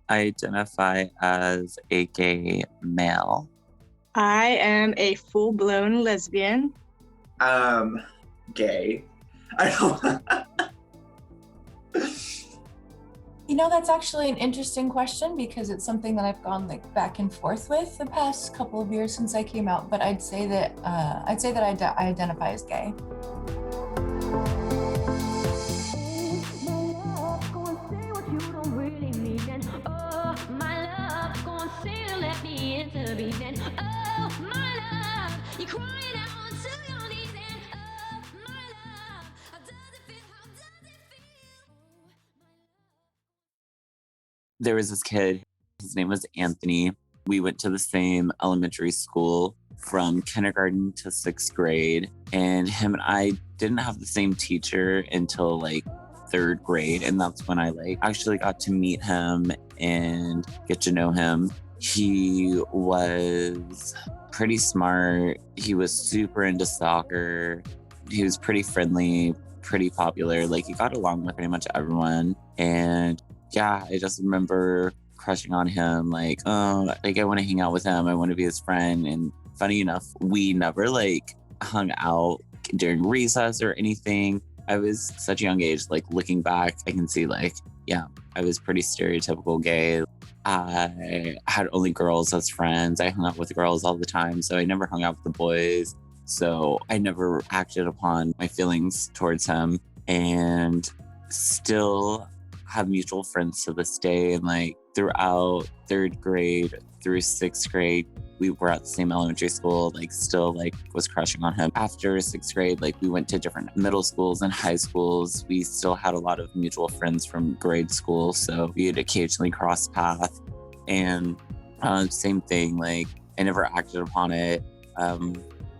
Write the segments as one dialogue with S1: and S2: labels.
S1: I identify as a gay male.
S2: I am a full-blown lesbian.
S3: Gay. I don't.
S4: That's actually an interesting question because it's something that I've gone back and forth with the past couple of years since I came out. But I'd say that I identify as gay.
S1: There was this kid, his name was Anthony. We went to the same elementary school from kindergarten to 6th grade. And him and I didn't have the same teacher until 3rd grade. And that's when I actually got to meet him and get to know him. He was pretty smart. He was super into soccer. He was pretty friendly, pretty popular. He got along with pretty much everyone. And yeah, I just remember crushing on him, I want to hang out with him. I want to be his friend. And funny enough, we never hung out during recess or anything. I was such a young age, looking back, I can see I was pretty stereotypical gay. I had only girls as friends. I hung out with girls all the time. So I never hung out with the boys. So I never acted upon my feelings towards him, and still have mutual friends to this day. And throughout 3rd grade through 6th grade, we were at the same elementary school, still was crushing on him. After 6th grade, we went to different middle schools and high schools. We still had a lot of mutual friends from grade school. So we'd occasionally cross paths. And same thing, I never acted upon it.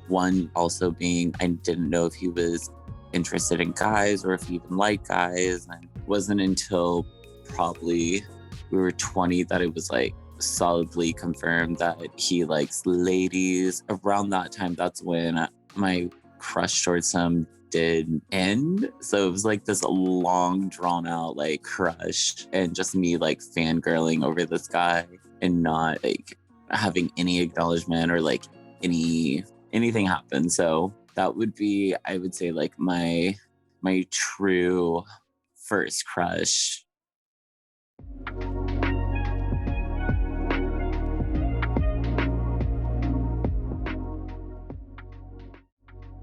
S1: One also being, I didn't know if he was interested in guys or if he even liked guys. And it wasn't until probably we were 20 that it was solidly confirmed that he likes ladies. Around that time, that's when my crush towards him did end. So it was this long drawn out crush, and just me fangirling over this guy and not having any acknowledgement or anything happen. So that would be, I would say, my true first crush.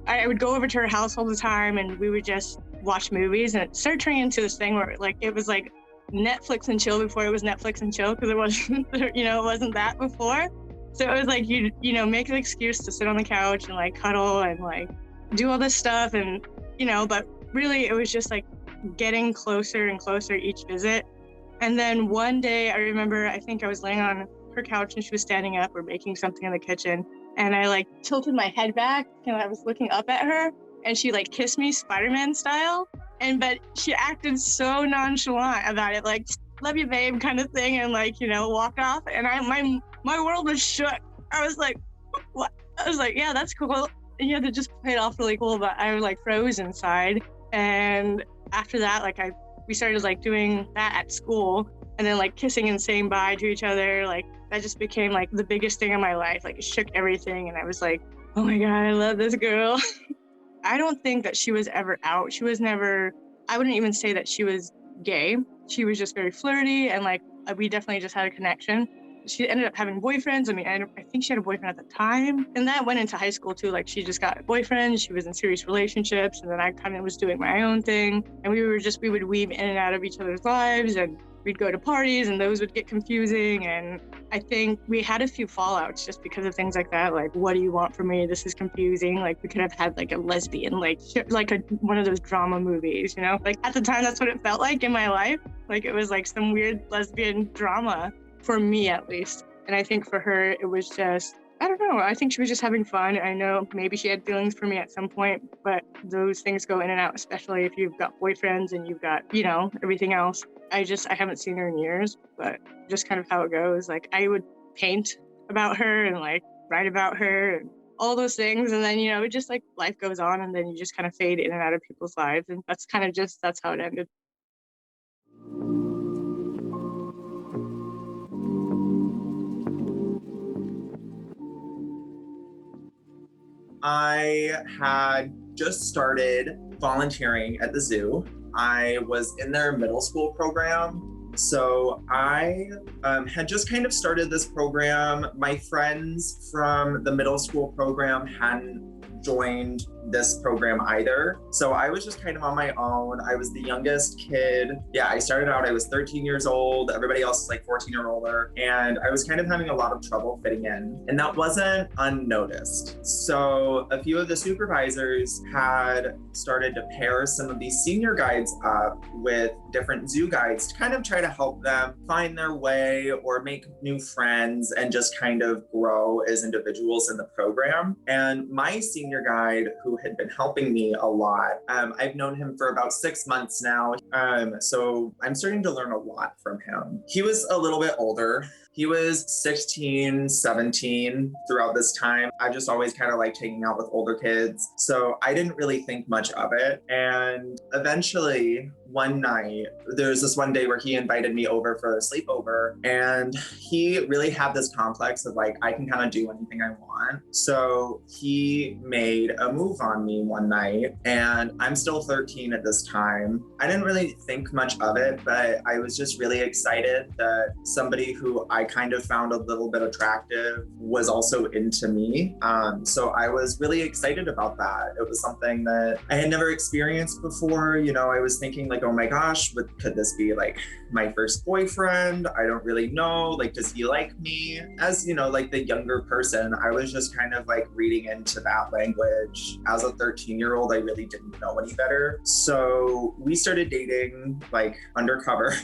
S2: I would go over to her house all the time, and we would just watch movies, and it started turning into this thing where it was Netflix and chill before it was Netflix and chill, because it wasn't it wasn't that before. So it was you make an excuse to sit on the couch and cuddle and do all this stuff, and but really it was just getting closer and closer each visit. And then one day I remember, I think I was laying on her couch and she was standing up or making something in the kitchen, and I tilted my head back and I was looking up at her, and she kissed me Spider-Man style, but she acted so nonchalant about it, love you babe kind of thing, and walked off. And my world was shook. I was like, what? I was like, yeah, that's cool. And you had to just play it off really cool, but I froze inside. And after that, we started doing that at school, and then kissing and saying bye to each other. That just became the biggest thing in my life. It shook everything, and I was like, oh my God, I love this girl. I don't think that she was ever out. She was never, I wouldn't even say that she was gay. She was just very flirty, and we definitely just had a connection. She ended up having boyfriends. I mean, I think she had a boyfriend at the time, and that went into high school too. She just got a boyfriend, she was in serious relationships, and then I kind of was doing my own thing. And we would weave in and out of each other's lives, and we'd go to parties, and those would get confusing. And I think we had a few fallouts just because of things like that. What do you want from me? This is confusing. We could have had a lesbian, one of those drama movies, at the time, that's what it felt like in my life. It was some weird lesbian drama, for me at least. And I think for her, it was just, I don't know, I think she was just having fun. I know maybe she had feelings for me at some point, but those things go in and out, especially if you've got boyfriends and you've got, everything else. I haven't seen her in years, but just kind of how it goes. I would paint about her and write about her and all those things. And then, it just life goes on, and then you just kind of fade in and out of people's lives. And that's how it ended.
S3: I had just started volunteering at the zoo. I was in their middle school program. So I had just kind of started this program. My friends from the middle school program hadn't joined this program either. So I was just kind of on my own. I was the youngest kid. Yeah, I started out, I was 13 years old. Everybody else is like 14 or older. And I was kind of having a lot of trouble fitting in. And that wasn't unnoticed. So a few of the supervisors had started to pair some of these senior guides up with different zoo guides to kind of try to help them find their way or make new friends and just kind of grow as individuals in the program. And my senior guide, who had been helping me a lot, I've known him for about 6 months now. So I'm starting to learn a lot from him. He was a little bit older. He was 16, 17 throughout this time. I just always kind of like hanging out with older kids. So I didn't really think much of it. And eventually one night, there was this one day where he invited me over for a sleepover, and he really had this complex of like, I can kind of do anything I want. So he made a move on me one night, and I'm still 13 at this time. I didn't really think much of it, but I was just really excited that somebody who I kind of found a little bit attractive was also into me. So I was really excited about that. It was something that I had never experienced before. You know, I was thinking like, oh my gosh, could this be like my first boyfriend? I don't really know. Like, does he like me? As, you know, like the younger person, I was just kind of like reading into that language. As a 13-year-old, I really didn't know any better. So we started dating like undercover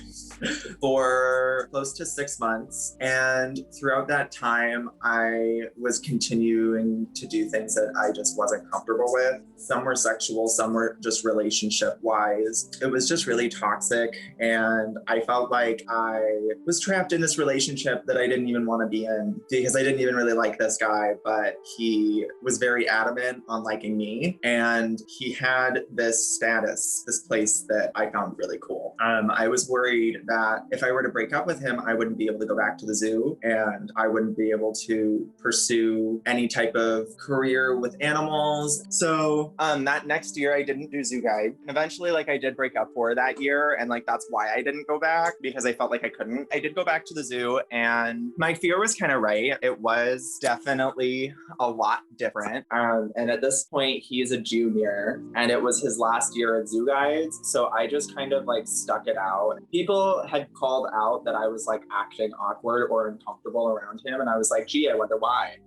S3: for close to 6 months. And throughout that time, I was continuing to do things that I just wasn't comfortable with. Some were sexual, some were just relationship wise. It was just really toxic. And I felt like I was trapped in this relationship that I didn't even want to be in, because I didn't even really like this guy, but he was very adamant on liking me. And he had this status, this place that I found really cool. I was worried that if I were to break up with him, I wouldn't be able to go back to the zoo, and I wouldn't be able to pursue any type of career with animals. So that next year I didn't do zoo guide. Eventually, like I did break up for that year, and like that's why I didn't go back, because I felt like I couldn't. I did go back to the zoo, and my fear was kind of right. It was definitely a lot different. And at this point, he is a junior, and it was his last year at zoo guides. So I just kind of like stuck it out. People had called out that I was like acting awkward or uncomfortable around him, and I was like, gee, I wonder why.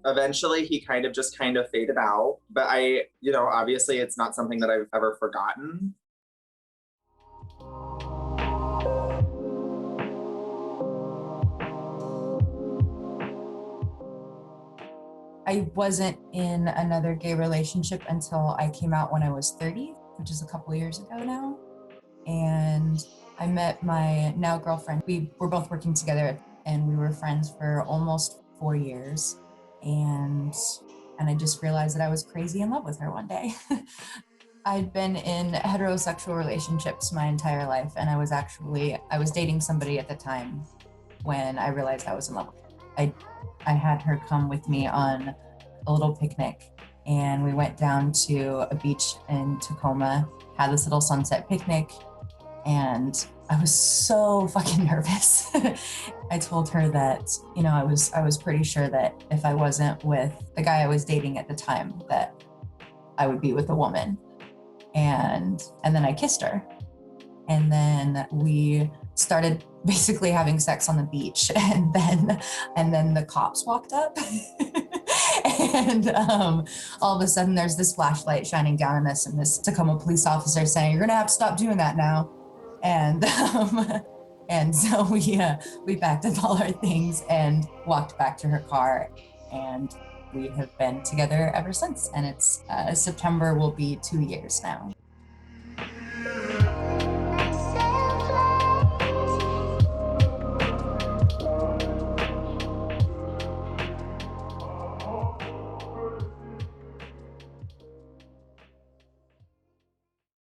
S3: Eventually, he kind of faded out. But I, you know, obviously it's not something that I've ever forgotten.
S4: I wasn't in another gay relationship until I came out when I was 30, which is a couple years ago now. And I met my now girlfriend. We were both working together, and we were friends for almost 4 years. And I just realized that I was crazy in love with her one day. I'd been in heterosexual relationships my entire life, and I was dating somebody at the time when I realized I was in love with her. I had her come with me on a little picnic, and we went down to a beach in Tacoma, had this little sunset picnic, and I was so fucking nervous. I told her that, you know, I was pretty sure that if I wasn't with the guy I was dating at the time, that I would be with a woman. And then I kissed her. And then we started basically having sex on the beach. And then the cops walked up. And all of a sudden there's this flashlight shining down on us, and this Tacoma police officer saying, "You're gonna have to stop doing that now." And so we packed up all our things and walked back to her car, and we have been together ever since. And it's September will be 2 years now.